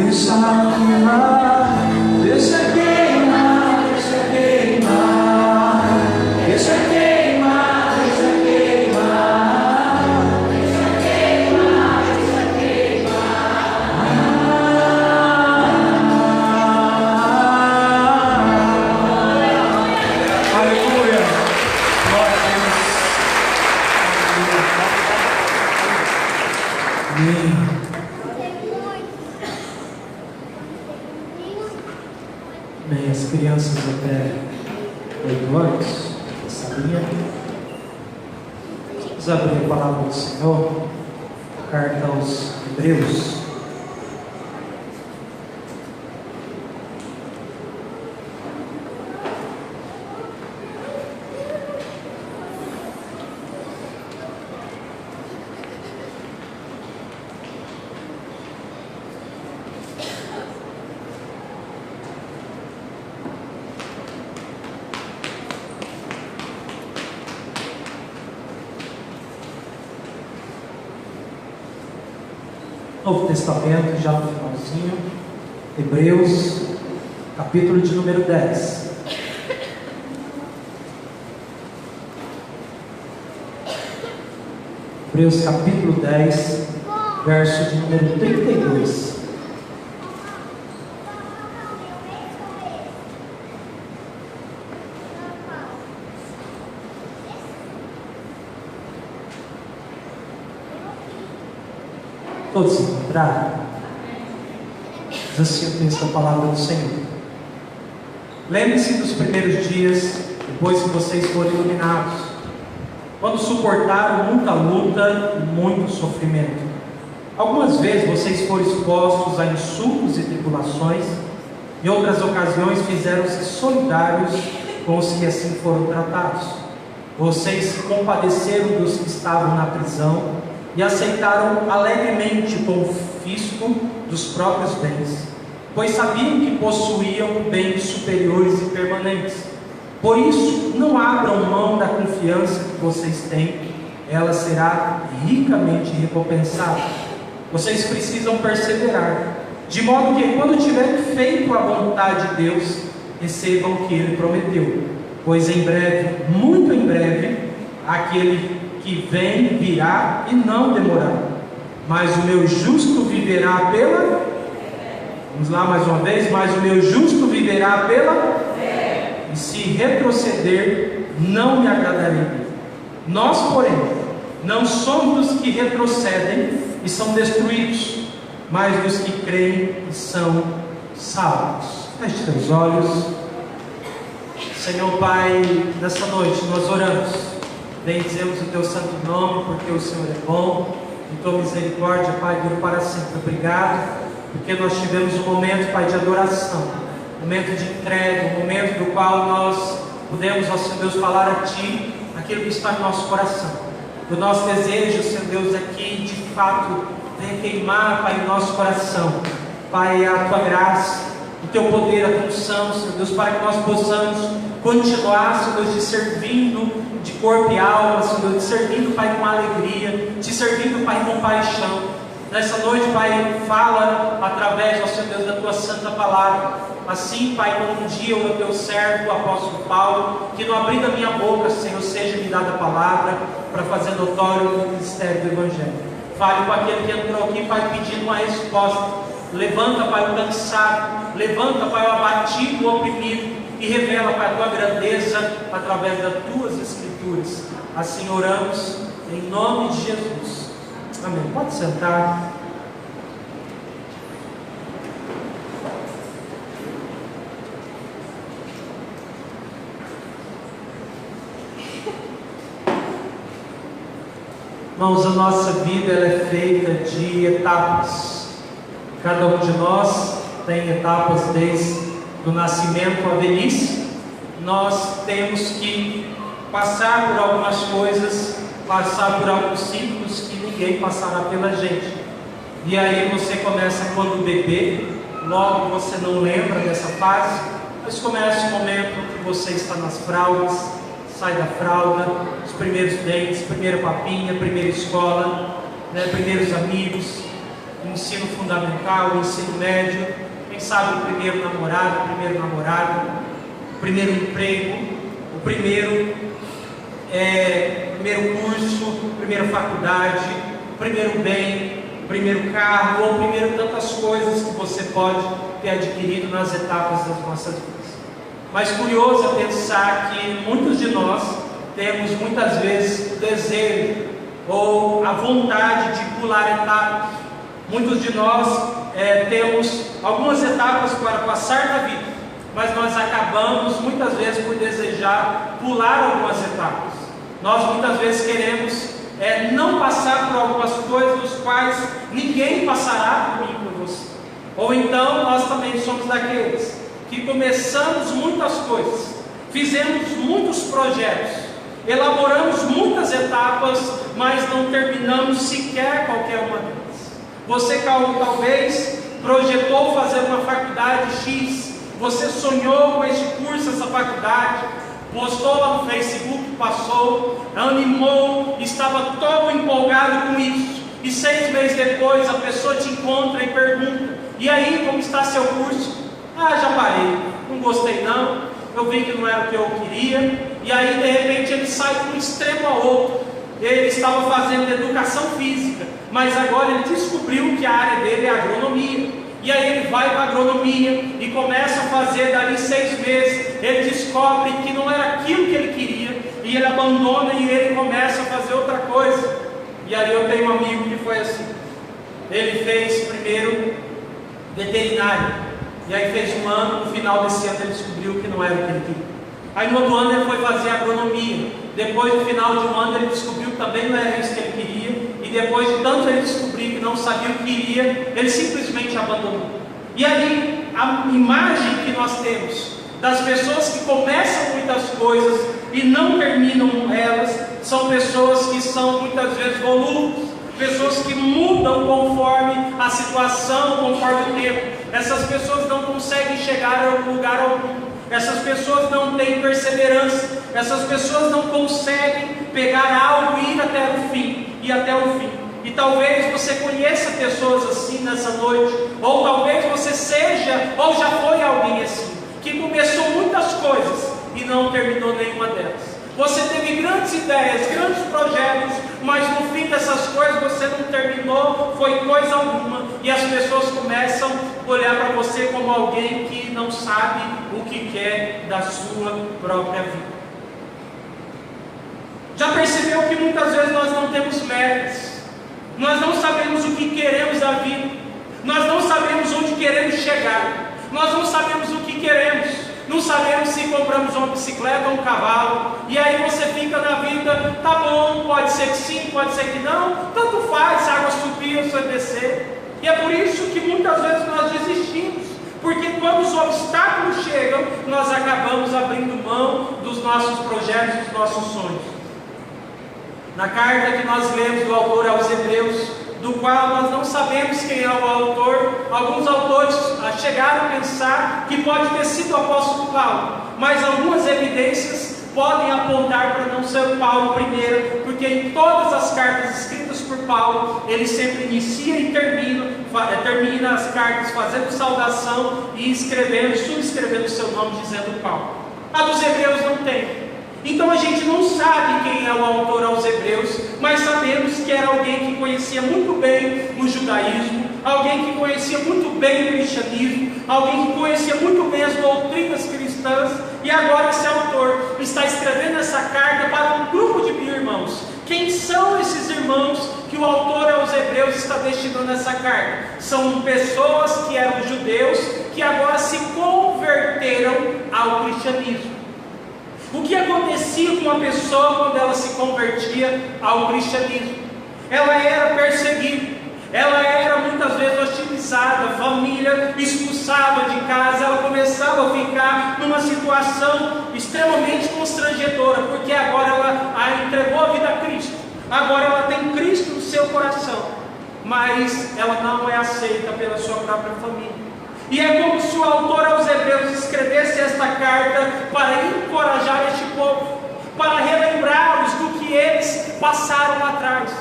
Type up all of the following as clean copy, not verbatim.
Deixa queimar, deixa queimar, deixa queimar, deixa queimar, deixa queimar, deixa queimar, deixa queimar. Aleluia! Glória a Deus! Amém. Bem, as crianças até 8 anos, sabia? Vamos abrir a palavra do Senhor, carta aos Hebreus. Novo Testamento, já no finalzinho, Hebreus, capítulo de número 10. Hebreus capítulo 10, verso de número 32. Todos se encontraram? Diz assim o texto da palavra do Senhor. Lembre-se dos primeiros dias, depois que vocês foram iluminados, quando suportaram muita luta e muito sofrimento. Algumas vezes vocês foram expostos a insultos e tribulações, em outras ocasiões fizeram-se solidários com os que assim foram tratados. Vocês se compadeceram dos que estavam na prisão e aceitaram alegremente o confisco dos próprios bens, pois sabiam que possuíam bens superiores e permanentes. Por isso, não abram mão da confiança que vocês têm, ela será ricamente recompensada. Vocês precisam perseverar, de modo que quando tiverem feito a vontade de Deus, recebam o que Ele prometeu, pois em breve, muito em breve, aquele que vem virá e não demorará. Mas o meu justo viverá pela... Vamos lá mais uma vez. Mas o meu justo viverá pela... E se retroceder, não me agradarei. Nós, porém, não somos dos que retrocedem e são destruídos, mas dos que creem e são salvos. Feche teus olhos. Senhor Pai, nessa noite nós oramos. Bendizemos o Teu santo nome, porque o Senhor é bom, e Tua misericórdia, Pai, dura para sempre. Obrigado, porque nós tivemos um momento, Pai, de adoração, um momento de entrega, um momento do qual nós pudemos, ó Senhor Deus, falar a Ti aquilo que está em nosso coração. O nosso desejo, Senhor Deus, é que de fato venha queimar, Pai, em nosso coração, Pai, a Tua graça, o Teu poder, a Tua unção, Senhor Deus, para que nós possamos continuar, Senhor Deus, te servindo de corpo e alma, Senhor, te servindo, Pai, com alegria, te servindo, Pai, com paixão. Nessa noite, Pai, fala através, ó Senhor Deus, da Tua santa palavra. Assim, Pai, como um dia o Teu servo, o apóstolo Paulo, que no abrir da minha boca, Senhor, seja-me dada a palavra para fazer notório o ministério do Evangelho. Fale com aquele que entrou aqui, Pai, pedindo uma resposta. Levanta, Pai, o cansado, levanta, Pai, o abatido, o oprimido, e revela, Pai, a Tua grandeza através das Tuas Escrituras. Assim oramos, em nome de Jesus. Amém. Pode sentar. Irmãos, a nossa vida ela é feita de etapas. Cada um de nós tem etapas desde do nascimento à velhice. Nós temos que passar por algumas coisas, passar por alguns ciclos que ninguém passará pela gente. E aí você começa quando bebê, logo você não lembra dessa fase, mas começa o momento que você está nas fraldas, sai da fralda, os primeiros dentes, primeira papinha, primeira escola, primeiros amigos. o ensino fundamental, o ensino médio, quem sabe o primeiro namorado, o primeiro emprego, o primeiro curso, a primeira faculdade, o primeiro bem, o primeiro carro, ou o primeiro tantas coisas que você pode ter adquirido nas etapas das nossas vidas. Mas curioso é pensar que muitos de nós temos muitas vezes o desejo ou a vontade de pular etapas. Muitos de nós temos algumas etapas para passar na vida, mas nós acabamos muitas vezes por desejar pular algumas etapas. Nós muitas vezes queremos não passar por algumas coisas dos quais ninguém passará por mim, por você. Ou então nós também somos daqueles que começamos muitas coisas, fizemos muitos projetos, elaboramos muitas etapas, mas não terminamos sequer qualquer uma delas. Você talvez projetou fazer uma faculdade X, você sonhou com este curso, essa faculdade, postou lá no Facebook, passou, animou, estava todo empolgado com isso, e 6 meses depois a pessoa te encontra e pergunta: e aí, como está seu curso? Ah, já parei, não gostei não, eu vi que não era o que eu queria. E aí de repente ele sai de um extremo ao outro. Ele estava fazendo educação física, mas agora ele descobriu que a área dele é agronomia. E aí ele vai para a agronomia e começa a fazer, dali 6 meses, ele descobre que não era aquilo que ele queria, e ele abandona e ele começa a fazer outra coisa. E aí eu tenho um amigo que foi assim, ele fez primeiro veterinário, e aí fez 1 ano, no final desse ano ele descobriu que não era o que ele queria. Aí no outro ano ele foi fazer agronomia, depois no final de 1 ano ele descobriu que também não era isso que ele queria, e depois de tanto ele descobrir que não sabia o que queria, ele simplesmente abandonou. E aí a imagem que nós temos das pessoas que começam muitas coisas e não terminam elas, são pessoas que são muitas vezes volúveis, pessoas que mudam conforme a situação, conforme o tempo. Essas pessoas não conseguem chegar a lugar algum, essas pessoas não têm perseverança, essas pessoas não conseguem pegar algo e ir até o fim, E talvez você conheça pessoas assim nessa noite, ou talvez você seja, ou já foi alguém assim, que começou muitas coisas e não terminou nenhuma delas. Você teve grandes ideias, grandes projetos, mas no fim dessas coisas você não terminou, foi coisa alguma, e as pessoas começam a olhar para você como alguém que não sabe o que quer da sua própria vida. Já percebeu que muitas vezes nós não temos metas, nós não sabemos o que queremos da vida, nós não sabemos onde queremos chegar, nós não sabemos o que queremos. Não sabemos se compramos uma bicicleta ou um cavalo, e aí você fica na vida, tá bom, pode ser que sim, pode ser que não, tanto faz, se a água subir ou se descer. E é por isso que muitas vezes nós desistimos, porque quando os obstáculos chegam, nós acabamos abrindo mão dos nossos projetos, dos nossos sonhos. Na carta que nós lemos do autor aos Hebreus, do qual nós não sabemos quem é o autor, alguns autores chegaram a pensar que pode ter sido o apóstolo Paulo, mas algumas evidências podem apontar para não ser o Paulo primeiro, porque em todas as cartas escritas por Paulo, ele sempre inicia e termina as cartas fazendo saudação e subscrevendo o seu nome dizendo Paulo. A dos Hebreus não tem. Então a gente não sabe quem é o autor aos Hebreus, mas sabemos que era alguém que conhecia muito bem o judaísmo, alguém que conhecia muito bem o cristianismo, alguém que conhecia muito bem as doutrinas cristãs, e agora esse autor está escrevendo essa carta para um grupo de irmãos. Quem são esses irmãos que o autor aos Hebreus está destinando essa carta? São pessoas que eram judeus, que agora se converteram ao cristianismo. O que acontecia com uma pessoa quando ela se convertia ao cristianismo? Ela era perseguida, ela era muitas vezes hostilizada, a família expulsava de casa, ela começava a ficar numa situação extremamente constrangedora, porque agora ela entregou a vida a Cristo, agora ela tem Cristo no seu coração, mas ela não é aceita pela sua própria família. E é como se o autor aos Hebreus escrevesse esta carta para encorajar este povo, para relembrá-los do que eles passaram lá atrás,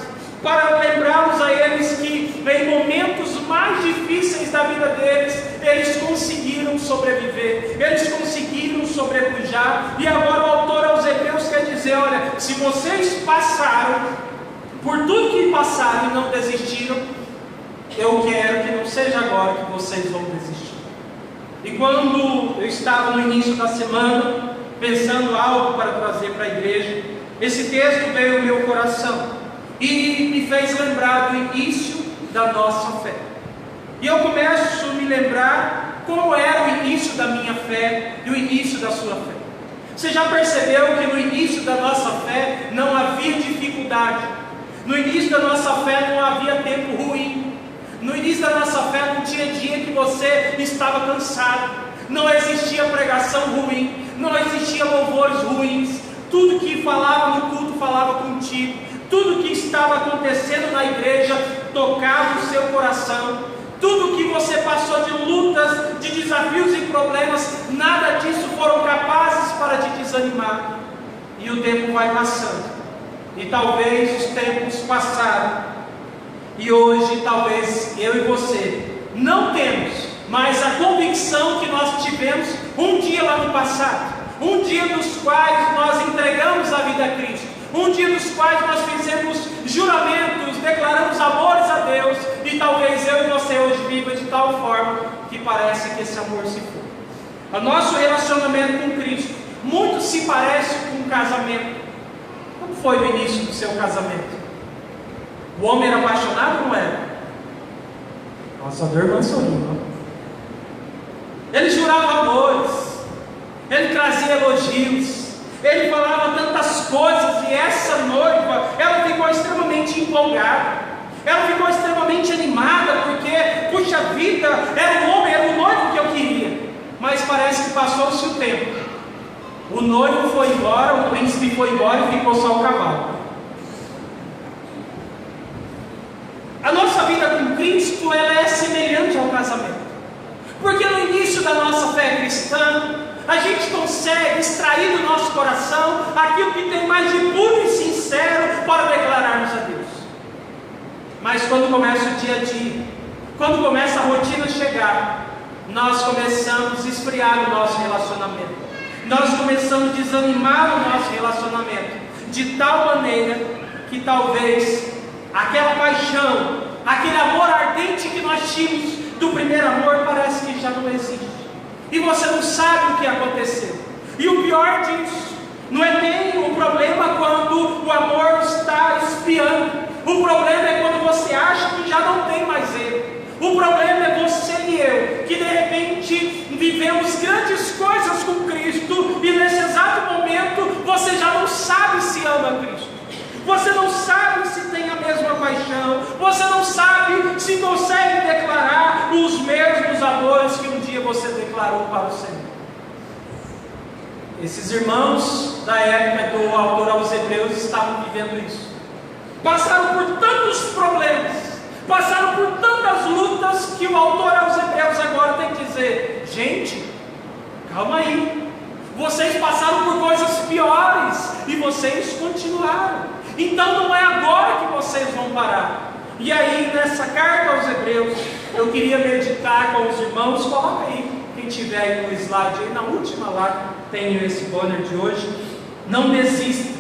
para lembrá-los a eles que em momentos mais difíceis da vida deles, eles conseguiram sobreviver, eles conseguiram sobrepujar. E agora o autor aos Hebreus quer dizer: olha, se vocês passaram por tudo que passaram e não desistiram, eu quero que não seja agora que vocês vão desistir. E quando eu estava no início da semana, pensando algo para trazer para a igreja, esse texto veio ao meu coração e me fez lembrar do início da nossa fé. E eu começo a me lembrar como era o início da minha fé e o início da sua fé. Você já percebeu que no início da nossa fé não havia dificuldade? No início da nossa fé não havia tempo ruim. No início da nossa fé não tinha dia que você estava cansado. Não existia pregação ruim. Não existia louvores ruins. Tudo que falava no culto falava contigo. Tudo que estava acontecendo na igreja tocava o seu coração. Tudo que você passou de lutas, de desafios e problemas, nada disso foram capazes para te desanimar. E o tempo vai passando. E talvez os tempos passaram. E hoje talvez eu e você não temos mais a convicção que nós tivemos um dia lá no passado. Um dia dos quais nós entregamos a vida a Cristo. Um dia dos quais nós fizemos juramentos, declaramos amores a Deus. E talvez eu e você hoje viva de tal forma que parece que esse amor se foi. O nosso relacionamento com Cristo muito se parece com um casamento. Como foi o início do seu casamento? O homem era apaixonado ou não era? Nossa, a irmã sorriu, não? Ele jurava amores. Ele trazia elogios. Ele falava tantas coisas. E essa noiva, ela ficou extremamente empolgada. Ela ficou extremamente animada. Porque, puxa vida, era o homem, era o noivo que eu queria. Mas parece que passou-se o tempo. O noivo foi embora, o príncipe foi embora e ficou só o cavalo. A nossa vida com Cristo, ela é semelhante ao casamento. Porque no início da nossa fé cristã, a gente consegue extrair do nosso coração aquilo que tem mais de puro e sincero para declararmos a Deus. Mas quando começa o dia a dia, quando começa a rotina chegar, nós começamos a esfriar o nosso relacionamento. Nós começamos a desanimar o nosso relacionamento, de tal maneira que talvez aquela paixão, aquele amor ardente que nós tínhamos do primeiro amor, parece que já não existe. E você não sabe o que aconteceu. E o pior disso, não é nem o problema quando o amor está esfriando. O problema é quando você acha que já não tem mais ele. O problema é você e eu, que de repente vivemos grandes coisas com Cristo, e nesse exato momento você já não sabe se ama Cristo. Você não sabe se tem a mesma paixão. Você não sabe se consegue declarar os mesmos amores que um dia você declarou para o Senhor. Esses irmãos da época do autor aos Hebreus estavam vivendo isso. Passaram por tantos problemas, passaram por tantas lutas, que o autor aos Hebreus agora tem que dizer: gente, calma aí. Vocês passaram por coisas piores e vocês continuaram. Então não é agora que vocês vão parar. E aí, nessa carta aos Hebreus, eu queria meditar com os irmãos. Coloca aí, quem tiver aí no slide, aí na última lá, tenho esse banner de hoje. Não desista,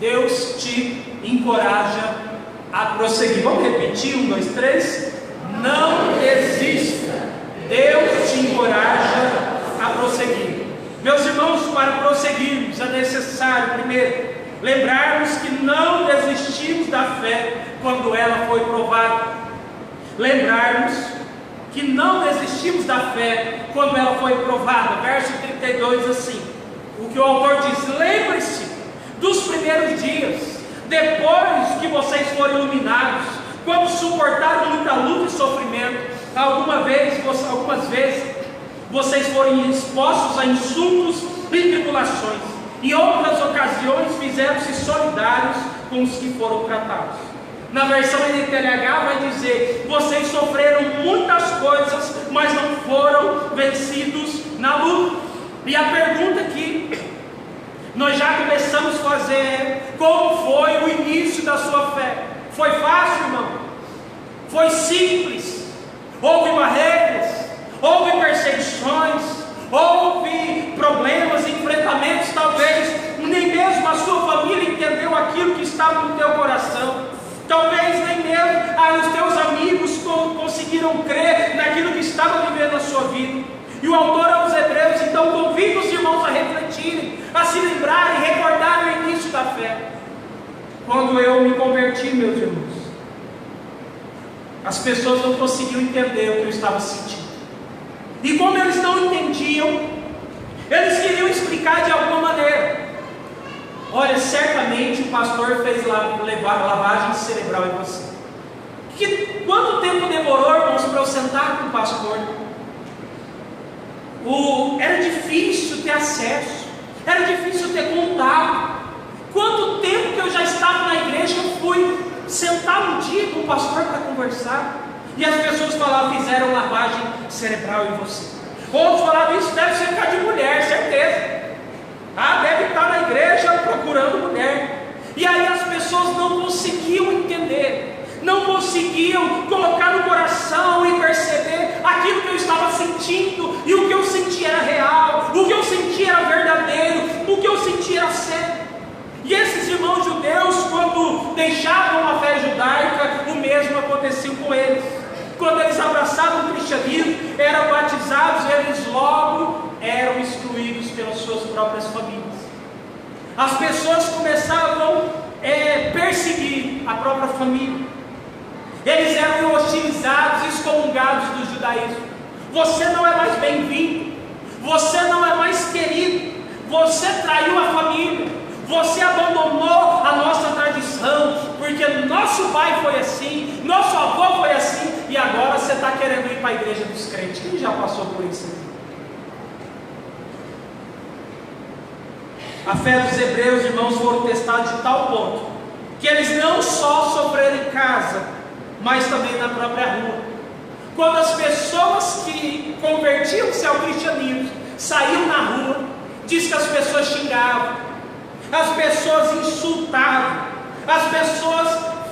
Deus te encoraja a prosseguir. Vamos repetir, 1, 2, 3. Não desista, Deus te encoraja a prosseguir. Meus irmãos, para prosseguirmos é necessário, primeiro, lembrarmos que não desistimos da fé quando ela foi provada. Lembrarmos que não desistimos da fé quando ela foi provada. Verso 32 assim, o que o autor diz: lembre-se dos primeiros dias, depois que vocês foram iluminados, quando suportaram muita luta e sofrimento. Algumas vezes vocês foram expostos a insultos e tribulações. Em outras ocasiões fizeram-se solidários com os que foram tratados. Na versão NTLH vai dizer: vocês sofreram muitas coisas, mas não foram vencidos na luta. E a pergunta que nós já começamos a fazer é: como foi o início da sua fé? Foi fácil, irmão? Foi simples? houve barreiras, houve perseguições, houve problemas, enfrentamentos, talvez nem mesmo a sua família entendeu aquilo que estava no teu coração, talvez nem mesmo os teus amigos conseguiram crer naquilo que estava vivendo na sua vida. E o autor aos Hebreus então convida os irmãos a refletirem, a se lembrarem, recordarem o início da fé. Quando eu me converti, meus irmãos, as pessoas não conseguiam entender o que eu estava sentindo. E como eles não entendiam, eles queriam explicar de alguma maneira. Olha, certamente o pastor fez levar lavagem cerebral em você. Quanto tempo demorou, irmãos, para eu sentar com o pastor? Era difícil ter acesso, era difícil ter contato. Quanto tempo que eu já estava na igreja, eu fui sentar um dia com o pastor para conversar, e as pessoas falavam, fizeram lavagem cerebral em você. Outros falavam, isso deve ser por causa de mulher, certeza. Deve estar na igreja procurando mulher. E aí as pessoas não conseguiam entender, não conseguiam colocar no coração e perceber aquilo que eu estava sentindo, e o que eu sentia era real, o que eu sentia era verdadeiro, o que eu sentia era sério. E esses irmãos judeus, quando deixavam a fé judaica, o mesmo aconteceu com eles. Quando eles abraçavam o cristianismo, eram batizados, eles logo eram excluídos pelas suas próprias famílias. As pessoas começavam a perseguir a própria família. Eles eram hostilizados, excomungados do judaísmo. Você não é mais bem-vindo, você não é mais querido, você traiu a família, você abandonou a nossa tradição, porque nosso pai foi assim, nosso avô foi assim, e agora você está querendo ir para a igreja dos crentes. Quem já passou por isso aqui? A fé dos hebreus, irmãos, foram testados de tal ponto, que eles não só sofreram em casa, mas também na própria rua. Quando as pessoas que convertiam-se ao cristianismo saíam na rua, diz que as pessoas xingavam, as pessoas insultavam, as pessoas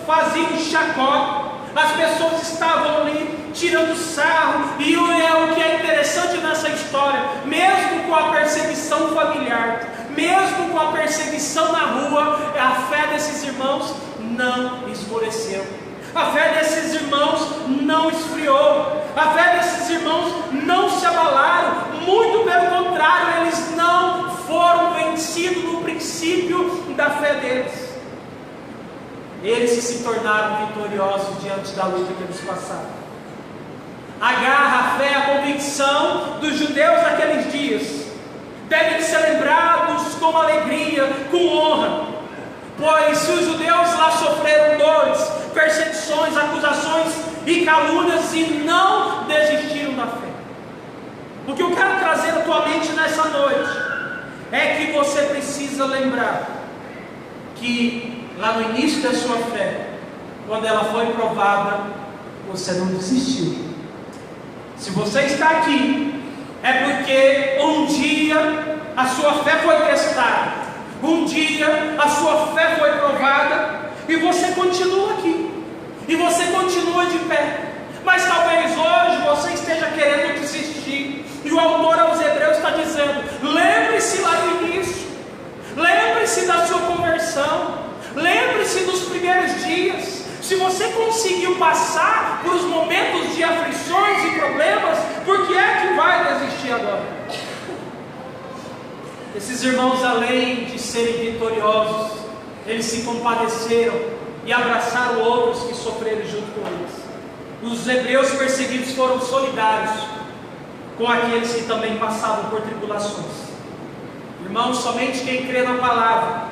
faziam chacota, as pessoas estavam ali tirando sarro. E o que é interessante nessa história, mesmo com a perseguição familiar, mesmo com a perseguição na rua, a fé desses irmãos não esmoreceu, a fé desses irmãos não esfriou, a fé desses irmãos não se abalaram, muito pelo contrário, eles não foram vencidos no princípio da fé deles. Eles se tornaram vitoriosos diante da luta que eles passaram. A garra, a fé, a convicção dos judeus naqueles dias devem ser lembrados com alegria, com honra, pois se os judeus lá sofreram dores, perseguições, acusações e calúnias e não desistiram da fé. O que eu quero trazer à tua mente nessa noite é que você precisa lembrar que lá no início da sua fé, quando ela foi provada, você não desistiu. Se você está aqui, é porque um dia a sua fé foi testada, um dia a sua fé foi provada, e você continua aqui, e você continua de pé. Mas talvez hoje você esteja querendo desistir, e o autor aos Hebreus está dizendo, lembre-se lá no início, lembre-se da sua conversão, lembre-se dos primeiros dias. Se você conseguiu passar por os momentos de aflições e problemas, por que é que vai desistir agora? Esses irmãos, além de serem vitoriosos, eles se compadeceram e abraçaram outros que sofreram junto com eles. Os hebreus perseguidos foram solidários com aqueles que também passavam por tribulações. Irmãos, somente quem crê na palavra,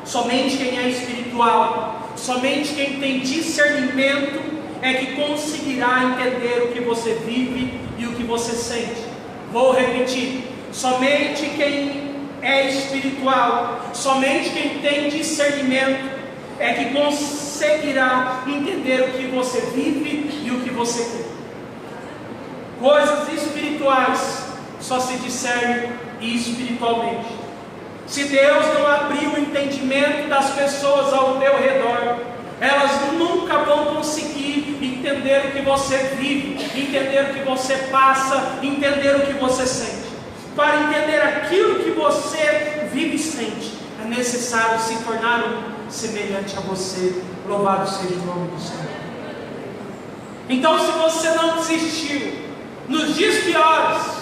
somente quem é espiritual, somente quem tem discernimento é que conseguirá entender o que você vive e o que você sente. Vou repetir: somente quem é espiritual, somente quem tem discernimento é que conseguirá entender o que você vive e o que você crê. Coisas espirituais só se discernem espiritualmente. Se Deus não abrir o entendimento das pessoas ao teu redor, elas nunca vão conseguir entender o que você vive, entender o que você passa, entender o que você sente. Para entender aquilo que você vive e sente, é necessário se tornar semelhante a você. Louvado seja o nome do Senhor. Então, se você não desistiu nos dias piores,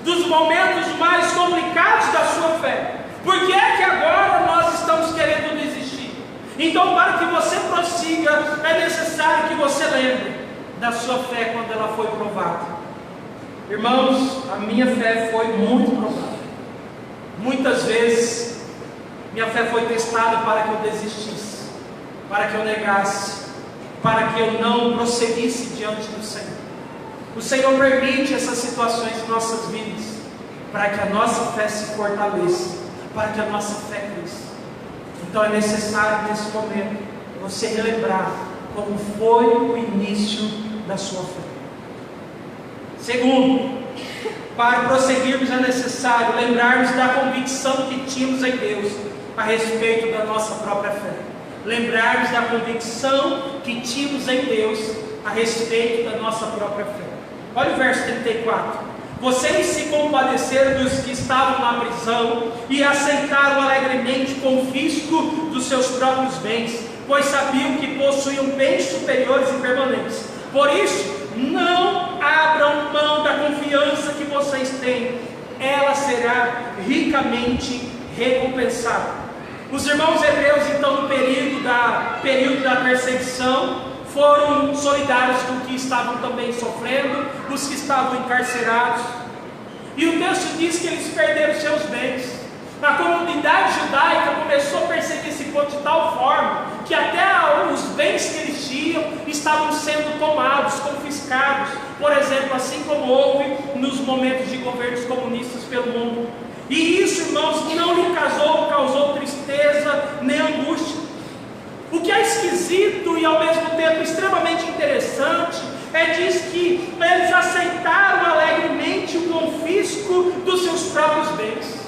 dos momentos mais complicados da sua fé, por que é que agora nós estamos querendo desistir? Então, para que você prossiga, é necessário que você lembre da sua fé quando ela foi provada. Irmãos, a minha fé foi muito provada. Muitas vezes, minha fé foi testada para que eu desistisse, para que eu negasse, para que eu não prosseguisse diante do Senhor. O Senhor permite essas situações em nossas vidas, para que a nossa fé se fortaleça, para que a nossa fé cresça. Então é necessário nesse momento você relembrar como foi o início da sua fé. Segundo, para prosseguirmos é necessário lembrarmos da convicção que tínhamos em Deus a respeito da nossa própria fé. Lembrarmos da convicção que tínhamos em Deus a respeito da nossa própria fé. Olha o verso 34. Vocês se compadeceram dos que estavam na prisão e aceitaram alegremente o confisco dos seus próprios bens, pois sabiam que possuíam bens superiores e permanentes. Por isso, não abram mão da confiança que vocês têm, ela será ricamente recompensada. Os irmãos hebreus, então, no período da perseguição, foram solidários com os que estavam também sofrendo, os que estavam encarcerados. E o texto diz que eles perderam seus bens. A comunidade judaica começou a perseguir esse povo de tal forma que até os bens que eles tinham estavam sendo tomados, confiscados. Por exemplo, assim como houve nos momentos de governos comunistas pelo mundo. E isso, irmãos, não lhe causou tristeza nem angústia. O que é esquisito e ao mesmo tempo extremamente interessante diz que eles aceitaram alegremente o confisco dos seus próprios bens.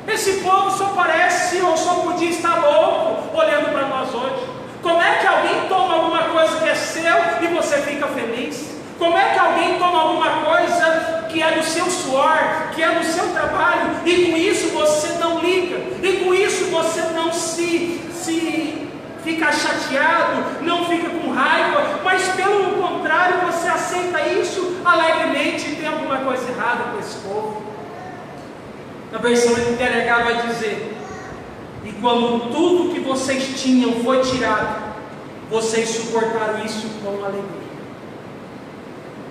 Esse povo só parece ou só podia estar louco olhando para nós hoje. Como é que alguém toma alguma coisa que é seu e você fica feliz? Como é que alguém toma alguma coisa que é do seu suor, que é do seu trabalho, e com isso você não liga, e com isso você não se fica chateado, não fica com raiva, mas pelo contrário você aceita isso alegremente? E tem alguma coisa errada com esse povo? Na versão NTLH vai dizer: e quando tudo que vocês tinham foi tirado, vocês suportaram isso com alegria.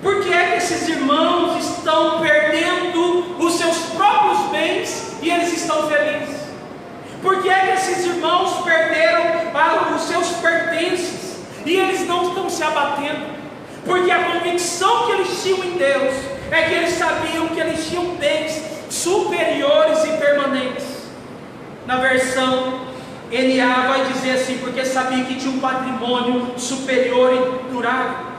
Por que é que esses irmãos estão perdendo os seus próprios bens e eles estão felizes? Por que é que esses irmãos perderam os seus pertences e eles não estão se abatendo? Porque a convicção que eles tinham em Deus é que eles sabiam que eles tinham bens superiores e permanentes. Na versão NA vai dizer assim: porque sabia que tinha um patrimônio superior e durável.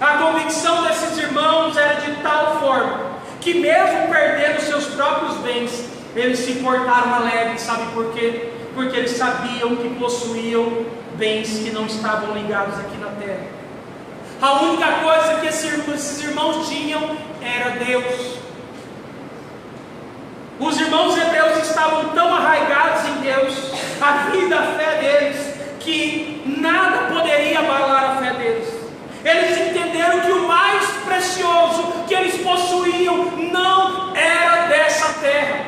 A convicção desses irmãos era de tal forma que mesmo perdendo seus próprios bens, eles se portaram alegres. Sabe por quê? Porque eles sabiam que possuíam bens que não estavam ligados aqui na terra. A única coisa que esses irmãos tinham era Deus. Os irmãos hebreus estavam tão arraigados em Deus, a vida, a fé deles, que nada poderia abalar a fé deles. Eles entenderam que o mais precioso que eles possuíam não era dessa terra.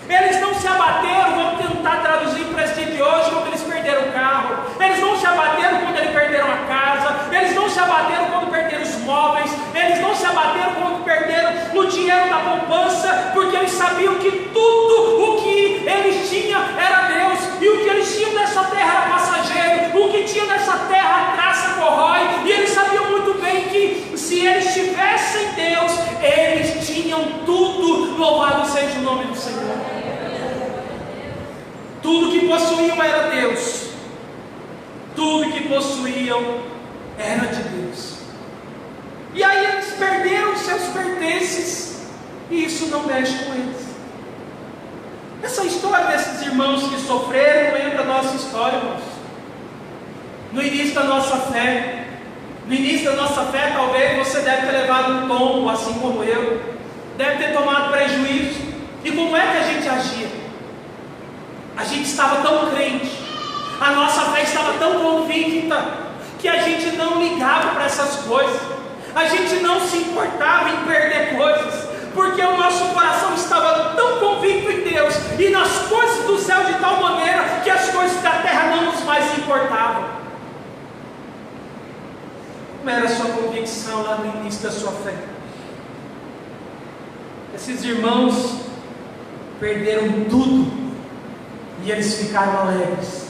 Eles não se abateram, vamos tentar traduzir para esse dia de hoje, quando eles perderam o carro. Eles não se abateram quando eles perderam a casa. Eles não se abateram quando perderam os móveis. Eles não se abateram quando perderam o dinheiro da poupança, porque eles sabiam que tudo o que eles tinham era Deus, e o que eles tinham nessa terra era passageiro. O que tinham nessa terra a traça corrói, e eles sabiam muito bem que se eles tivessem Deus, eles tinham tudo. Louvado seja o nome do Senhor. Tudo que possuíam era Deus. Tudo que possuíam era de Deus. E aí eles perderam os seus pertences, e isso não mexe com eles. Essa história desses irmãos que sofreram lembra a nossa história, irmãos. No início da nossa fé, No início da nossa fé, talvez você deve ter levado um tombo, assim como eu, deve ter tomado prejuízo. E como é que a gente agia? A gente estava tão crente, a nossa fé estava tão convicta, que a gente não ligava para essas coisas, a gente não se importava em perder coisas, porque o nosso coração estava tão convicto em Deus e nas coisas do céu, de tal maneira que as coisas da terra não nos mais importavam. Como era a sua convicção lá no início da sua fé? Esses irmãos perderam tudo e eles ficaram alegres.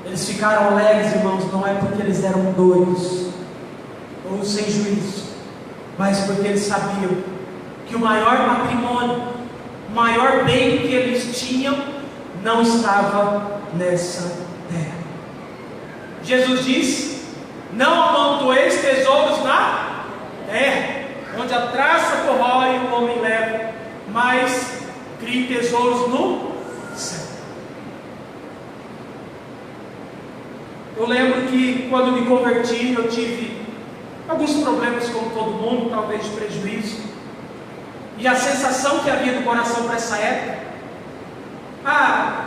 Eles ficaram alegres, irmãos, não é porque eles eram doidos ou sem juízo, mas porque eles sabiam que o maior patrimônio, o maior bem que eles tinham, não estava nessa terra. Jesus disse: não amontoeis tesouros na terra, onde a traça corrói e o homem leva, mas crie tesouros no céu. Eu lembro que quando me converti, eu tive alguns problemas, como todo mundo, talvez de prejuízo. E a sensação que havia no coração para essa época: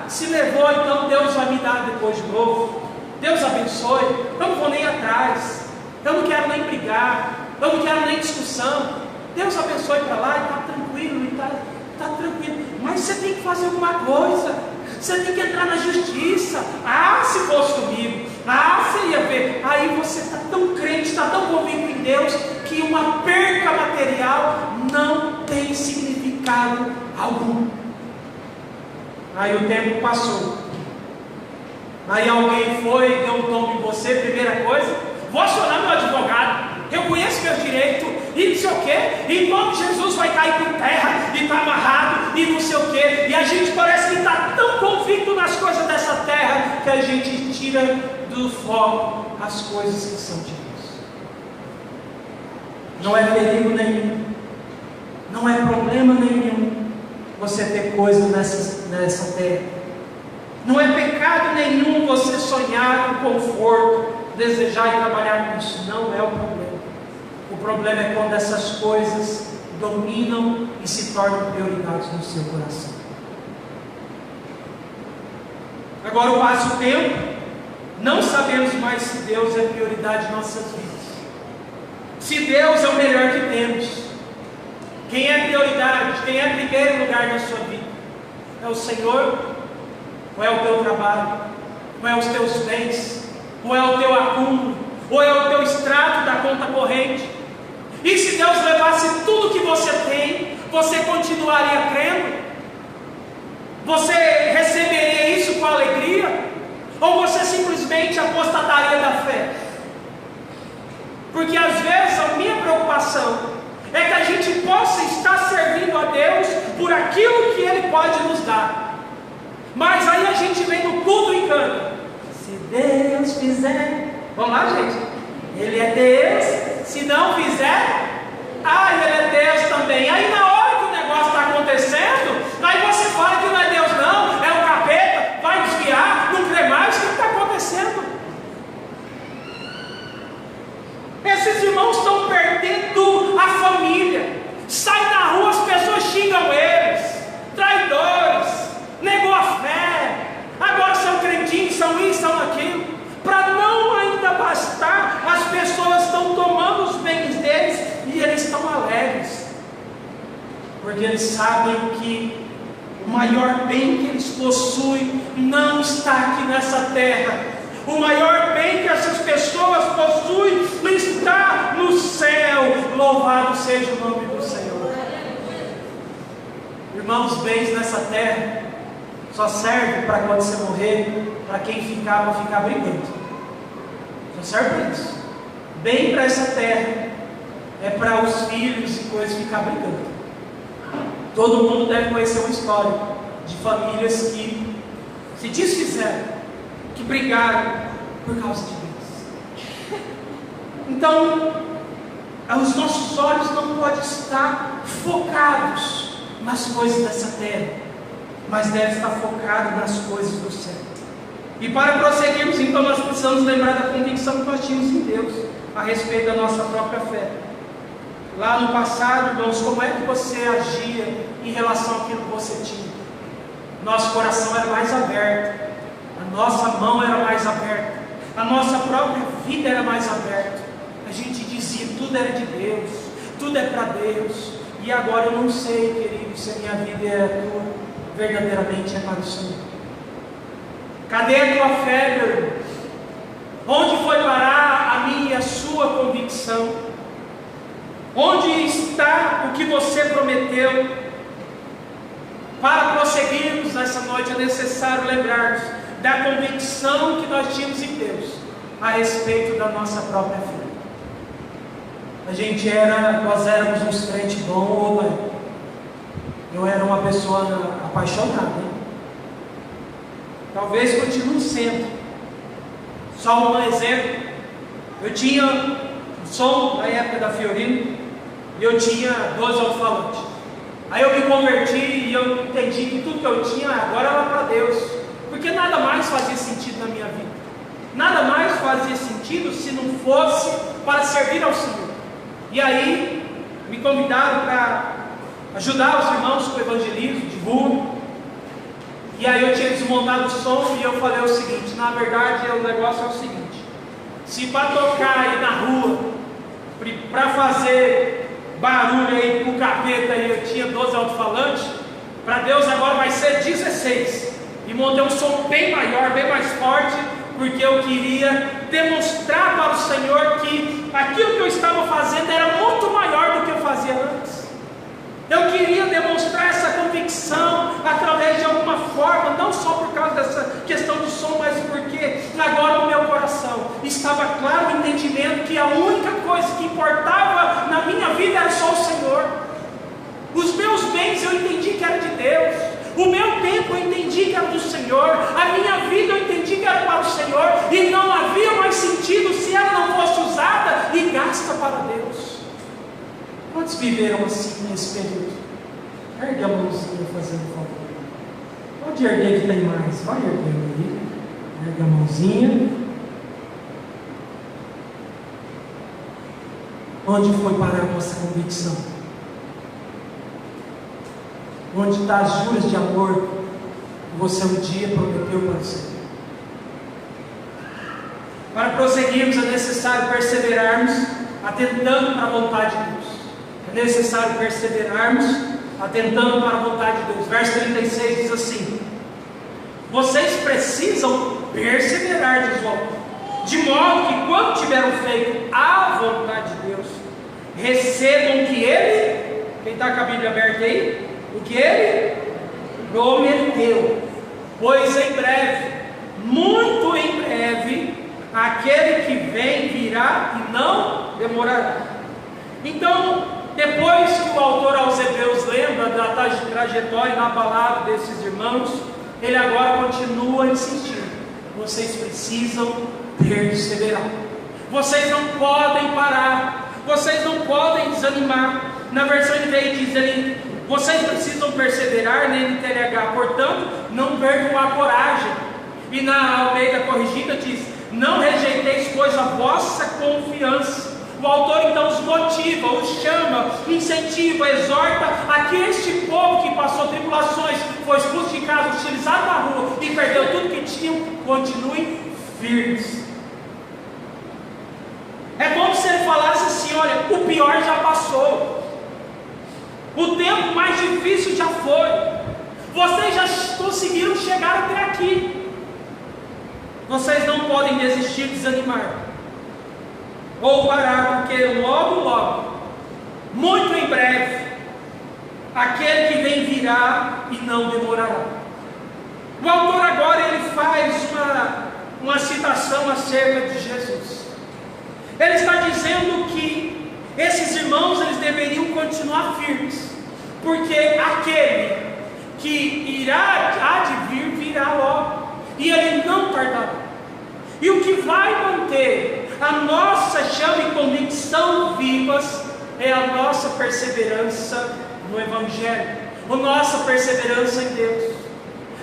se levou, então Deus vai me dar depois de novo. Deus abençoe, eu não vou nem atrás, eu não quero nem brigar, eu não quero nem discussão. Deus abençoe para lá e está tranquilo, e está tranquilo. Mas você tem que fazer alguma coisa, você tem que entrar na justiça. Se fosse comigo, você ia ver. Aí você está tão crente, está tão convicto em Deus, que uma perca material não tem significado algum. Aí o tempo passou. Aí alguém foi, deu um tombo em você, primeira coisa: vou acionar meu advogado, eu conheço meu direito, e não sei o que, em nome de Jesus vai cair por terra, e está amarrado, e não sei o que. E a gente parece que está tão convicto nas coisas dessa terra, que a gente tira do foco as coisas que são de Deus. Não é perigo nenhum, não é problema nenhum você ter coisas nessa terra. Não é pecado nenhum você sonhar com conforto, desejar e trabalhar com isso. Não é o problema. O problema é quando essas coisas dominam e se tornam prioridades no seu coração. Agora passa o tempo, não sabemos mais se Deus é prioridade em nossas vidas. Se Deus é o melhor que temos. Quem é prioridade, quem é primeiro lugar na sua vida? É o Senhor? Ou é o teu trabalho? Ou é os teus bens? Ou é o teu acúmulo? Ou é o teu extrato da conta corrente? E se Deus levasse tudo que você tem, você continuaria crendo? Você receberia isso com alegria? Ou você simplesmente apostataria da fé? Porque às vezes a minha preocupação é que a gente possa estar servindo a Deus por aquilo que Ele pode nos dar. Mas aí a gente vem no culto e canta: se Deus fizer. Vamos lá, gente. Ele é Deus. Se não fizer, Ele é Deus também. Aí na hora que o negócio está acontecendo, aí você fala que não é Deus não, é o capeta, vai desviar, não crê mais. O que está acontecendo? Esses irmãos estão perdendo a família. Sai na rua, as pessoas xingam eles, traidores, negou a fé, agora são crentinhos, são isso, são aquilo. Para não ainda bastar, as pessoas estão tomando os bens deles e eles estão alegres, porque eles sabem que o maior bem que eles possuem não está aqui nessa terra. O maior bem que essas pessoas possuem está no céu. Louvado seja o nome do Senhor. Irmãos, bens nessa terra só serve para quando você morrer, para quem ficar, para ficar brigando. Só serve para isso. Bem para essa terra é para os filhos e coisas ficar brigando. Todo mundo deve conhecer uma história de famílias que se desfizeram, que brigaram por causa de Deus. Então, os nossos olhos não podem estar focados nas coisas dessa terra, mas deve estar focado nas coisas do céu. E para prosseguirmos, então, nós precisamos lembrar da convicção que nós tínhamos em Deus. a respeito da nossa própria fé. Lá no passado, irmãos, como é que você agia em relação àquilo que você tinha? Nosso coração era mais aberto, a nossa mão era mais aberta, a nossa própria vida era mais aberta. A gente dizia, tudo era de Deus, tudo é para Deus. E agora eu não sei, querido, se a minha vida é tua, verdadeiramente é para o Senhor. Cadê a tua fé, meu irmão? Onde foi parar a minha e a sua convicção? Onde está o que você prometeu? Para prosseguirmos nessa noite é necessário lembrarmos da convicção que nós tínhamos em Deus a respeito da nossa própria fé. Nós éramos uns crentes bons, né? Eu era uma pessoa apaixonada, hein? Talvez continue sendo. Só um exemplo, eu tinha um som na época da Fiorino, e eu tinha 12 alto-falantes. Aí eu me converti e eu entendi que tudo que eu tinha agora era para Deus, porque nada mais fazia sentido na minha vida, nada mais fazia sentido se não fosse para servir ao Senhor. E aí me convidaram para ajudar os irmãos com o evangelismo, divulgo. E aí eu tinha desmontado o som e eu falei o seguinte: na verdade o negócio é o seguinte, se para tocar aí na rua, para fazer barulho aí com o capeta aí, eu tinha 12 alto-falantes, para Deus agora vai ser 16. E montei um som bem maior, bem mais forte, porque eu queria demonstrar para o Senhor que aquilo que eu estava fazendo era muito maior do que eu fazia antes. Eu queria demonstrar essa convicção através de alguma forma, não só por causa dessa questão do som, mas porque agora no meu coração estava claro o entendimento que a única coisa que importava na minha vida era só o Senhor. Os meus bens eu entendi que era de Deus, o meu tempo eu entendi que era do Senhor, a minha vida eu entendi que era para o Senhor, e não havia mais sentido se ela não fosse usada e gasta para Deus. Quantos viveram assim nesse período? Ergue a mãozinha fazendo favor. Pode erguer que tem mais. Vai erguendo aí. Ergue a mãozinha. Onde foi parar a nossa convicção? Onde está as juras de amor que você um dia prometeu para o Senhor? Para prosseguirmos é necessário perseverarmos atentando para a vontade de Deus. É necessário perseverarmos atentando para a vontade de Deus. Verso 36 diz assim: vocês precisam perseverar, diz o autor, de modo que quando tiveram feito a vontade de Deus, recebam o que Ele, quem está com a Bíblia aberta aí, o que Ele prometeu, pois em breve, muito em breve, aquele que vem virá e não demorará. Então, depois que o autor aos Hebreus lembra da trajetória na palavra desses irmãos, ele agora continua insistindo: vocês precisam perseverar, vocês não podem parar, vocês não podem desanimar. Na versão NVI diz ele: vocês precisam perseverar, na NTLH, portanto, não percam a coragem. E na Almeida Corrigida diz: não rejeiteis, pois, a vossa confiança. O autor então os motiva, os chama, incentiva, exorta a que este povo que passou tribulações, foi expulso de casa, hostilizado na rua e perdeu tudo que tinham, continuem firmes. É como se ele falasse assim: olha, o pior já passou, o tempo mais difícil já foi, vocês já conseguiram chegar até aqui, vocês não podem desistir, desanimar ou parar, porque logo, muito em breve, aquele que vem virá e não demorará. O autor agora ele faz uma citação acerca de Jesus. Ele está dizendo que esses irmãos eles deveriam continuar firmes, porque aquele que há de vir, virá logo, e ele não tardará. E o que vai manter a nossa chama e convicção vivas é a nossa perseverança no Evangelho, a nossa perseverança em Deus.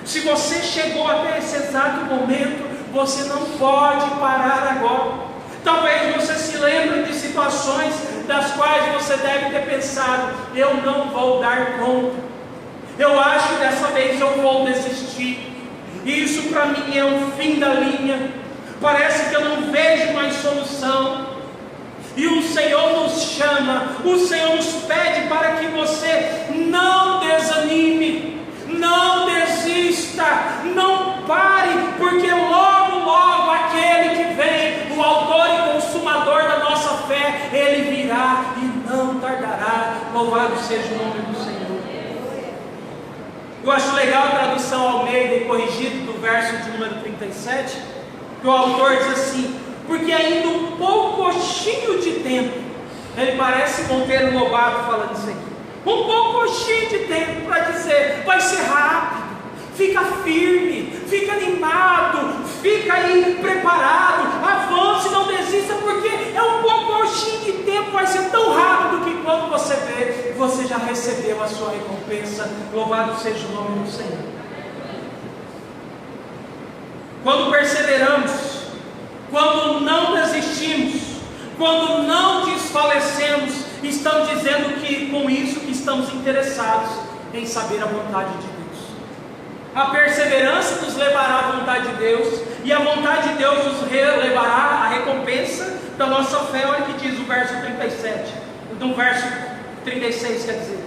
Se você chegou até esse exato momento, você não pode parar agora. Talvez você se se lembre de situações das quais você deve ter pensado: eu não vou dar conta, eu acho que dessa vez eu vou desistir, isso para mim é o fim da linha, parece que eu não vejo mais solução. E o Senhor nos chama, o Senhor nos pede para que você não desanime, não desista, não pare, porque logo, logo aquele que vem, o autor e consumador da nossa fé, ele virá e não tardará. Louvado seja o nome do Senhor. Eu acho legal a tradução Almeida e corrigido do verso de número 37, que o autor diz assim: porque ainda um pouquinho de tempo, ele parece Monteiro Lobato falando isso aqui, um pouquinho de tempo para dizer, vai ser rápido, fica firme, fica animado, fica aí preparado, avance, não desista, porque é um pouquinho de tempo, vai ser tão rápido que quando você vê, você já recebeu a sua recompensa. Louvado seja o nome do Senhor. Quando perseveramos, quando não desistimos, quando não desfalecemos, estamos dizendo que com isso que estamos interessados em saber a vontade de Deus. A perseverança nos levará à vontade de Deus, e a vontade de Deus nos levará à recompensa da nossa fé. Olha o que diz o verso 37, no verso 36, quer dizer: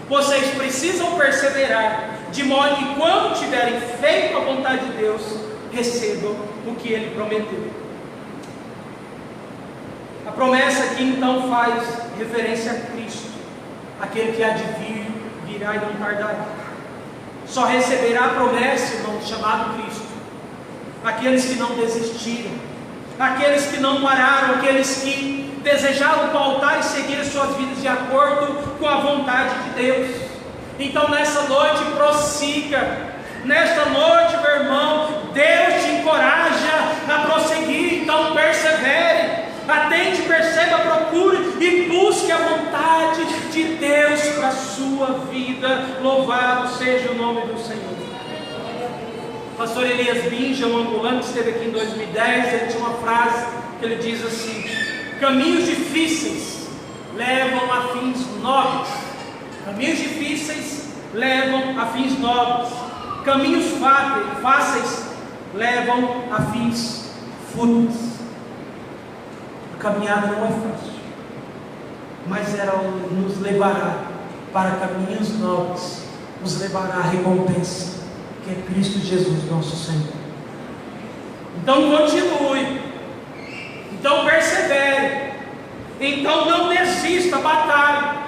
vocês precisam perseverar, de modo que quando tiverem feito a vontade de Deus, recebam o que Ele prometeu. A promessa aqui então faz referência a Cristo, aquele que há de vir, virá e não tardará. Só receberá a promessa, irmão, chamado Cristo, aqueles que não desistiram, aqueles que não pararam, aqueles que desejaram pautar e seguir as suas vidas de acordo com a vontade de Deus. Então nessa noite prossiga, nesta noite, meu irmão, Deus te encoraja a prosseguir. Então persevere, atente, perceba, procure e busque a vontade de Deus para a sua vida. Louvado seja o nome do Senhor. Pastor Elias Binja, um angolano que esteve aqui em 2010, ele tinha uma frase que ele diz assim: caminhos difíceis levam a fins nobres. Caminhos difíceis levam a fins nobres. Caminhos fáceis levam a fins fúteis. A caminhada não é fácil, mas ela nos levará para caminhos nobres, nos levará à recompensa, que é Cristo Jesus nosso Senhor. Então continue, então persevere, então não desista, batalhe.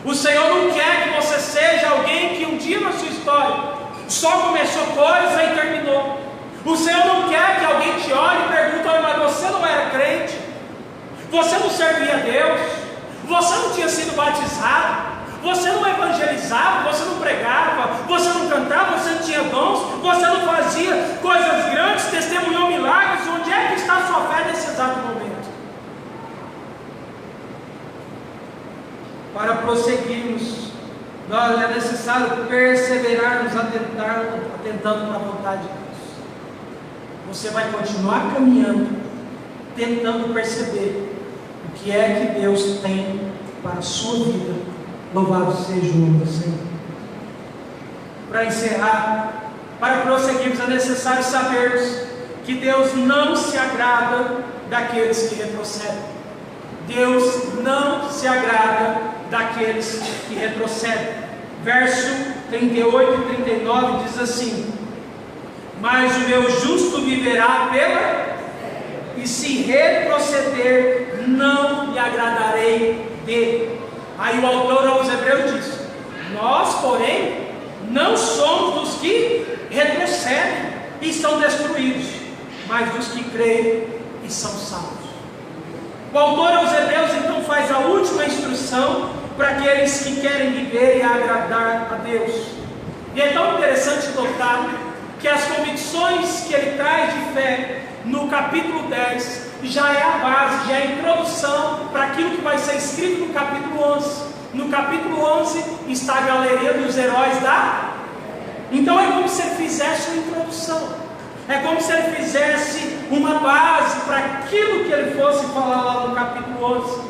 O Senhor não quer que você seja alguém que um dia na sua história só começou coisa e terminou. O Senhor não quer que alguém te olhe e pergunte: olha, mas você não era crente, você não servia a Deus, você não tinha sido batizado, você não evangelizava, você não pregava, você não cantava, você não tinha dons, você não fazia coisas grandes, testemunhou milagres. Onde é que está a sua fé nesse exato momento? Para prosseguirmos, é necessário perseverarmos atentando para a vontade de Deus. Você vai continuar caminhando, tentando perceber o que é que Deus tem para a sua vida. Louvado seja o nome do Senhor. Para encerrar, para prosseguirmos, é necessário sabermos que Deus não se agrada daqueles que retrocedem. Deus não se agrada daqueles que retrocedem. Verso 38 e 39 diz assim: mas o meu justo viverá pela, e se retroceder, não lhe agradarei dele. Aí o autor aos Hebreus diz: nós, porém, não somos dos que retrocedem e são destruídos, mas dos que creem e são salvos. O autor aos Hebreus então faz a última instrução para aqueles que querem viver e agradar a Deus. E é tão interessante notar que as convicções que ele traz de fé no capítulo 10 já é a base, já é a introdução para aquilo que vai ser escrito no capítulo 11. No capítulo 11 está a galeria dos heróis da... Então é como se ele fizesse uma introdução. É como se ele fizesse uma base para aquilo que ele fosse falar lá no capítulo 11.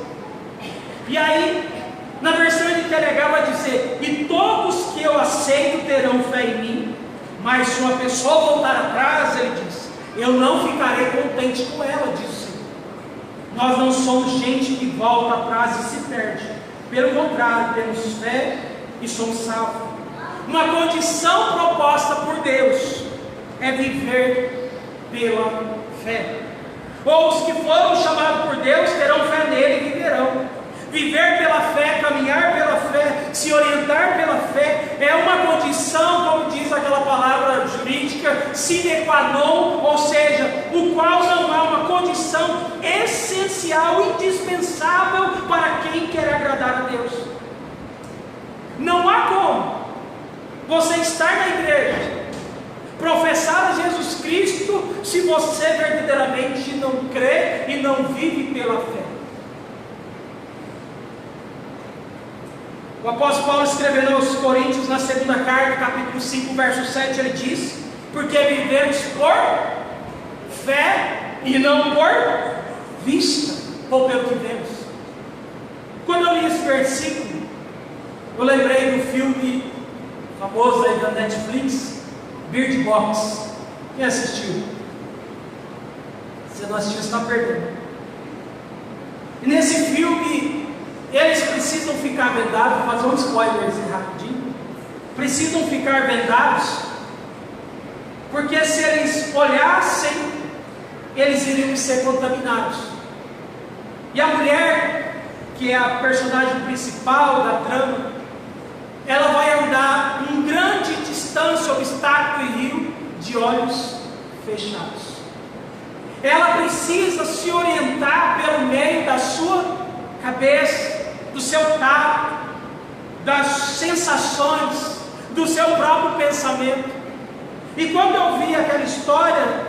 E aí, na versão NTLH vai dizer: e todos que eu aceito terão fé em mim, mas se uma pessoa voltar atrás, ele diz, eu não ficarei contente com ela, diz o Senhor. Nós não somos gente que volta atrás e se perde. Pelo contrário, temos fé e somos salvos. Uma condição proposta por Deus é viver pela fé. Ou os que foram chamados por Deus terão fé nele e viverão. Viver pela fé, caminhar pela fé, se orientar pela fé, é uma condição, como diz aquela palavra jurídica, sine qua non, ou seja, o qual não há uma condição essencial, indispensável para quem quer agradar a Deus. Não há como você estar na igreja, professar a Jesus Cristo, se você verdadeiramente não crê e não vive pela fé. O apóstolo Paulo escrevendo aos Coríntios, na segunda carta, capítulo 5, verso 7, ele diz: porque vivemos por fé e não por vista, ou pelo que vemos. Quando eu li esse versículo, eu lembrei do filme famoso aí da Netflix, Bird Box. Quem assistiu? Se não assistiu, você está perdendo. E nesse filme, eles precisam ficar vendados. Vou fazer um spoiler assim rapidinho. Precisam ficar vendados, porque se eles olhassem, eles iriam ser contaminados. E a mulher, que é a personagem principal da trama, ela vai andar em grande distância, obstáculo e rio, de olhos fechados. Ela precisa se orientar pelo meio da sua cabeça, do seu tato, das sensações, do seu próprio pensamento. E quando eu vi aquela história,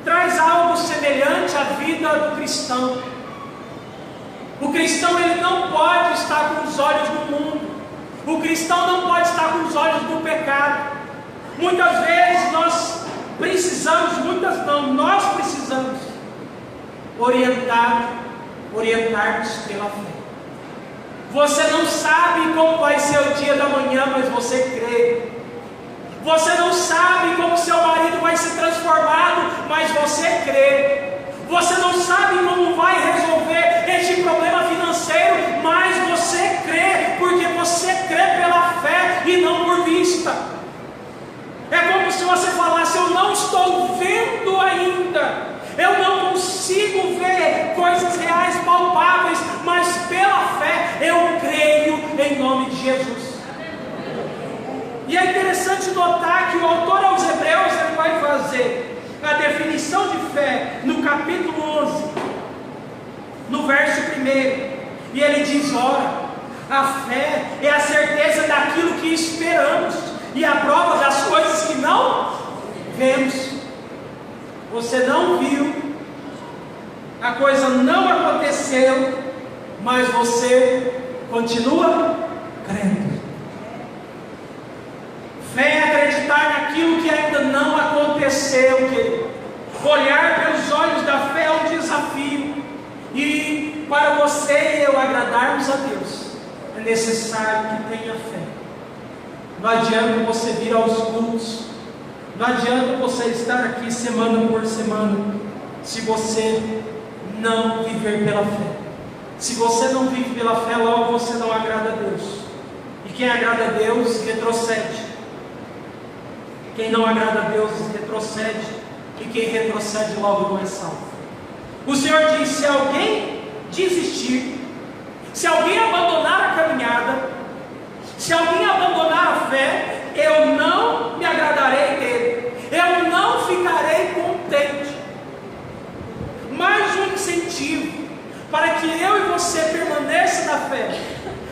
traz algo semelhante à vida do cristão. O cristão, ele não pode estar com os olhos do mundo. O cristão não pode estar com os olhos do pecado. Muitas vezes nós precisamos orientar-nos pela fé. Você não sabe como vai ser o dia da manhã, mas você crê. Você não sabe como seu marido vai ser transformado, mas você crê. Você não sabe como vai resolver este problema financeiro, mas você crê, porque você crê pela fé e não por vista. É como se você falasse: eu não estou vendo ainda, eu não consigo ver coisas reais, palpáveis, mas pela fé eu creio em nome de Jesus. E é interessante notar que o autor aos Hebreus, ele vai fazer a definição de fé no capítulo 11, no verso 1, e ele diz: ora, a fé é a certeza daquilo que esperamos e a prova das coisas que não vemos. Você não viu, a coisa não aconteceu, mas você continua crendo. Fé é acreditar naquilo que ainda não aconteceu, querido. Olhar pelos olhos da fé é um desafio. E para você e eu agradarmos a Deus, é necessário que tenha fé. Não adianta você vir aos cultos, não adianta você estar aqui semana por semana, se você não viver pela fé. Se você não vive pela fé, logo você não agrada a Deus. E quem agrada a Deus, retrocede. Quem não agrada a Deus, retrocede. E quem retrocede, logo não é salvo. O Senhor diz: se alguém desistir, se alguém abandonar a caminhada, se alguém abandonar a fé, eu não me agradarei dele, eu não ficarei contente. Mais um incentivo para que eu e você permaneça na fé,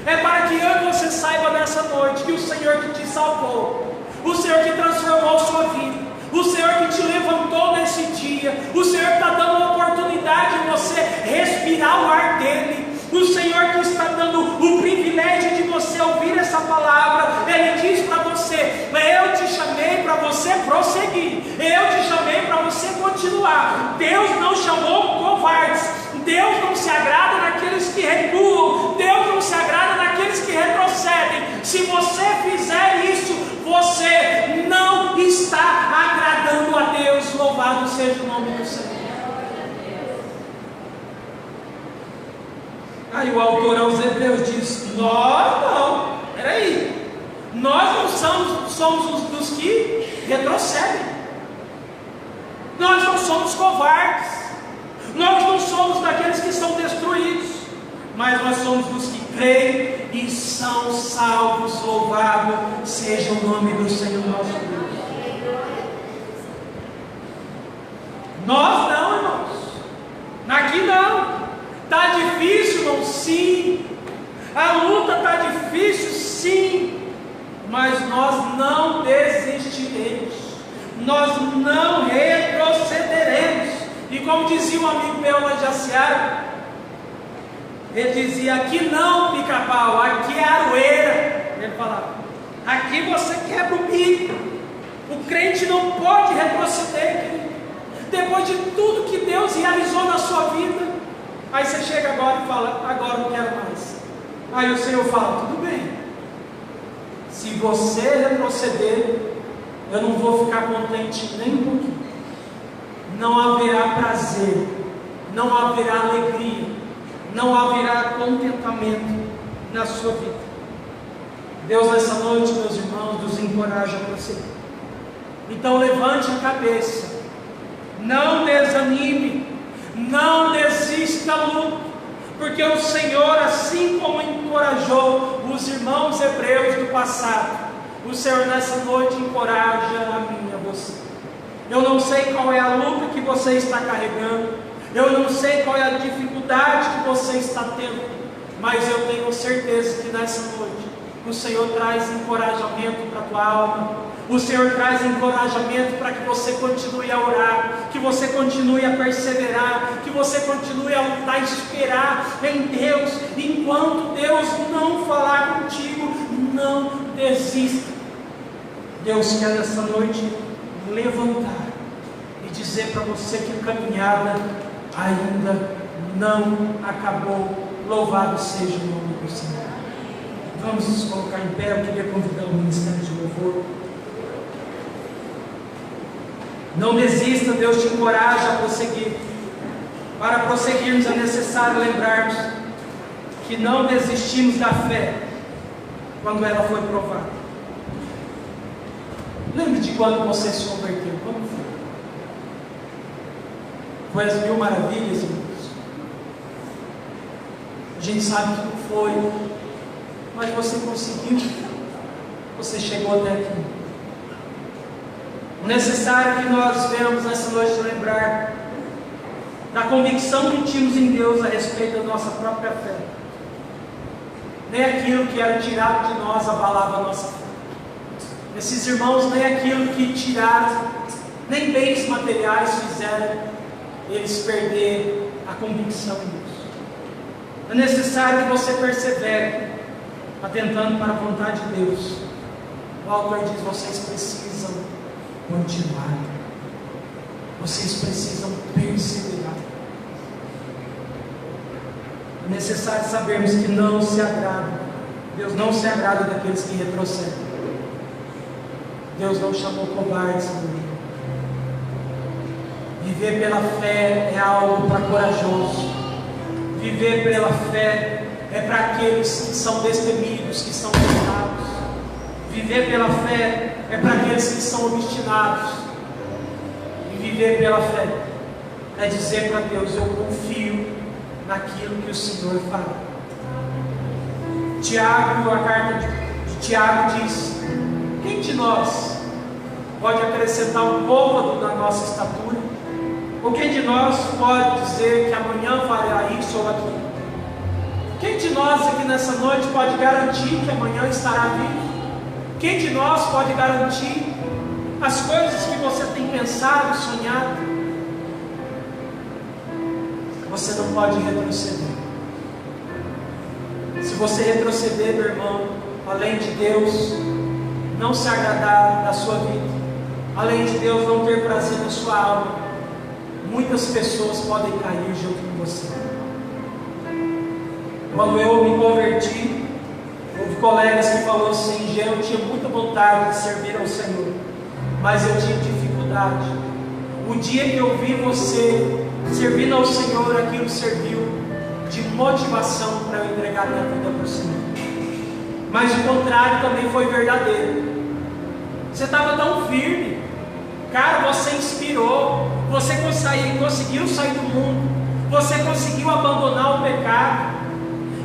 é para que eu e você saiba nessa noite que o Senhor que te salvou, o Senhor que transformou sua vida, o Senhor que te levantou nesse dia, o Senhor que está dando a oportunidade de você respirar o ar dele, o Senhor que está dando o privilégio de você ouvir essa palavra. Ele diz para você: eu te chamei para você prosseguir. Eu te chamei para você continuar. Deus não chamou covardes. Deus não se agrada naqueles que recuam. Deus não se agrada naqueles que retrocedem. Se você fizer isso, você não está agradando a Deus. Louvado seja o nome do Senhor. Aí o autor aos Hebreus diz: nós não, peraí, nós não somos dos que retrocedem, nós não somos covardes, nós não somos daqueles que são destruídos, mas nós somos dos que creem e são salvos. Louvado seja o nome do Senhor nosso Deus. Nós não, irmãos, aqui não. Está difícil, irmão? Sim. A luta está difícil? Sim. Mas nós não desistiremos. Nós não retrocederemos. E como dizia um amigo meu lá de Jaciara, ele dizia: aqui não pica-pau, aqui é aroeira. Ele falava: aqui você quebra o bico. O crente não pode retroceder, querido. Depois de tudo que Deus realizou na sua vida, aí você chega agora e fala: agora não quero mais. Aí o Senhor fala: tudo bem, se você retroceder, eu não vou ficar contente nem um pouquinho. Não haverá prazer, não haverá alegria, não haverá contentamento na sua vida. Deus nessa noite, meus irmãos, nos encoraja a prosseguir. Então levante a cabeça, não desanime, não desista da luta, porque o Senhor, assim como encorajou os irmãos hebreus do passado, o Senhor nessa noite encoraja a mim e a você. Eu não sei qual é a luta que você está carregando, eu não sei qual é a dificuldade que você está tendo, mas eu tenho certeza que nessa noite o Senhor traz encorajamento para a tua alma. O Senhor traz encorajamento para que você continue a orar, que você continue a perseverar, que você continue a lutar e esperar em Deus. Enquanto Deus não falar contigo, não desista. Deus quer nessa noite levantar e dizer para você que a caminhada ainda não acabou. Louvado seja o nome do Senhor. Vamos nos colocar em pé. Eu queria convidar o ministério de louvor. Não desista, Deus te encoraja a prosseguir. Para prosseguirmos é necessário lembrarmos que não desistimos da fé quando ela foi provada. Lembre de quando você se converteu. Como foi? Foi as 1000 maravilhas, irmãos? A gente sabe que não foi, mas você conseguiu. Você chegou até aqui. O necessário que nós vemos nessa noite lembrar da convicção que tínhamos em Deus a respeito da nossa própria fé. Nem aquilo que era tirado de nós abalava a nossa fé. Esses irmãos, nem aquilo que tiraram, nem bens materiais fizeram eles perder a convicção em Deus. É necessário que você persevere, atentando para a vontade de Deus. O autor diz: vocês precisam continuar, vocês precisam perseverar. É necessário sabermos que não se agrada, Deus não se agrada daqueles que retrocedem. Deus não chamou covardes, amigo. Viver pela fé é algo para corajoso. Viver pela fé é para aqueles que são destemidos, que são tentados. Viver pela fé é para aqueles que são obstinados. E viver pela fé é dizer para Deus: eu confio naquilo que o Senhor fala. Tiago, a carta de Tiago diz: quem de nós pode acrescentar um côvado da nossa estatura? Ou quem de nós pode dizer que amanhã fará isso ou aquilo? Quem de nós aqui nessa noite pode garantir que amanhã estará vivo? Quem de nós pode garantir as coisas que você tem pensado e sonhado? Você não pode retroceder. Se você retroceder, meu irmão, além de Deus não se agradar da sua vida, além de Deus não ter prazer na sua alma, muitas pessoas podem cair junto com você. Quando eu me converti, houve colegas que falaram assim: Gê, eu tinha muita vontade de servir ao Senhor, mas eu tinha dificuldade. O dia que eu vi você servindo ao Senhor, aquilo serviu de motivação para eu entregar minha vida para o Senhor. Mas o contrário também foi verdadeiro. Você estava tão firme, cara, você inspirou, você conseguiu sair do mundo, você conseguiu abandonar o pecado,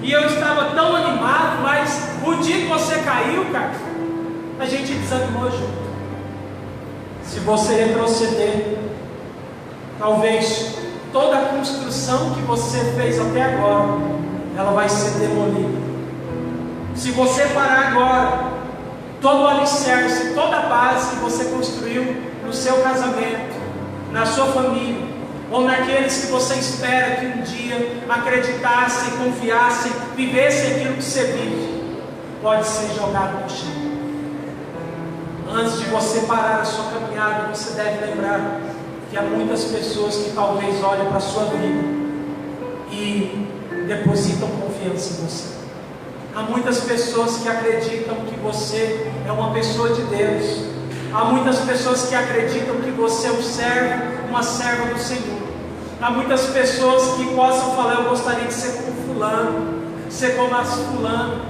e eu estava tão animado, mas o dia que você caiu, cara, a gente desanimou junto. Se você retroceder, talvez toda a construção que você fez até agora, ela vai ser demolida. Se você parar agora, todo o alicerce, toda a base que você construiu no seu casamento, na sua família, ou naqueles que você espera que um dia acreditassem, confiassem, vivessem aquilo que você vive, pode ser jogado no chão. Antes de você parar a sua caminhada, você deve lembrar que há muitas pessoas que talvez olhem para a sua vida e depositam confiança em você. Há muitas pessoas que acreditam que você é uma pessoa de Deus. Há muitas pessoas que acreditam que você é um servo, uma serva do Senhor. Há muitas pessoas que possam falar: eu gostaria de ser como fulano, ser como as fulano.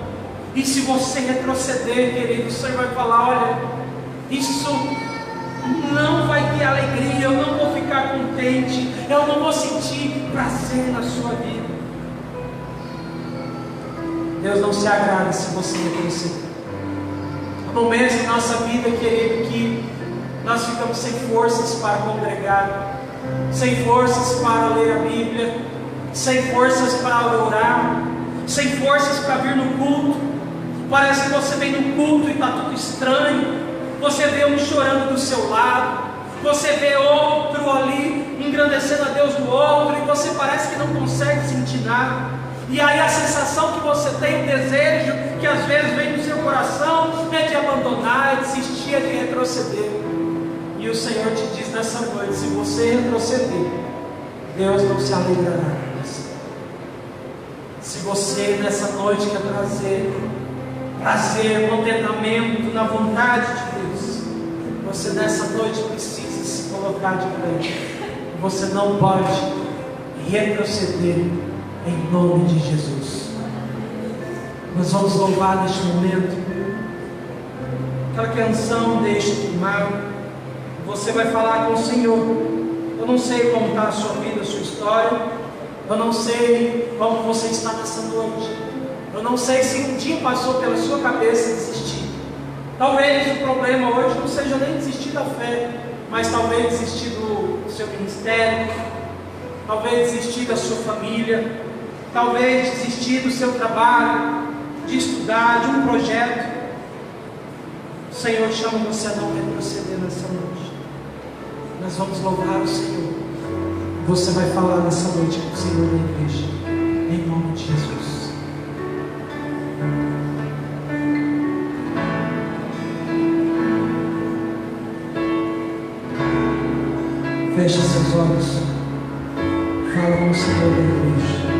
E se você retroceder, querido, o Senhor vai falar: olha, isso não vai ter alegria, eu não vou ficar contente, eu não vou sentir prazer na sua vida. Deus não se agrada se você retroceder. Há momentos em nossa vida, querido, que nós ficamos sem forças para congregar, sem forças para ler a Bíblia, sem forças para orar, sem forças para vir no culto. Parece que você vem no culto e está tudo estranho. Você vê um chorando do seu lado, você vê outro ali engrandecendo a Deus do outro, e você parece que não consegue sentir nada. E aí a sensação que você tem, o desejo que às vezes vem no seu coração, é de abandonar, é de desistir, é de retroceder. E o Senhor te diz nessa noite: se você retroceder, Deus não se alegrará com você. Se você nessa noite quer trazer prazer, contentamento na vontade de Deus, você nessa noite precisa se colocar de pé. Você não pode retroceder em nome de Jesus. Nós vamos louvar neste momento. Aquela canção Deixe Queimar, você vai falar com o Senhor. Eu não sei como está a sua vida, a sua história. Eu não sei como você está nessa noite. Eu não sei se um dia passou pela sua cabeça desistir. Talvez o problema hoje não seja nem desistir da fé, mas talvez desistir do seu ministério, talvez desistir da sua família, talvez desistir do seu trabalho, de estudar, de um projeto. O Senhor chama você a não retroceder nessa noite. Nós vamos louvar o Senhor. Você vai falar nessa noite com o Senhor na igreja, em nome de Jesus. Feche seus olhos. Fala com o Senhor da igreja.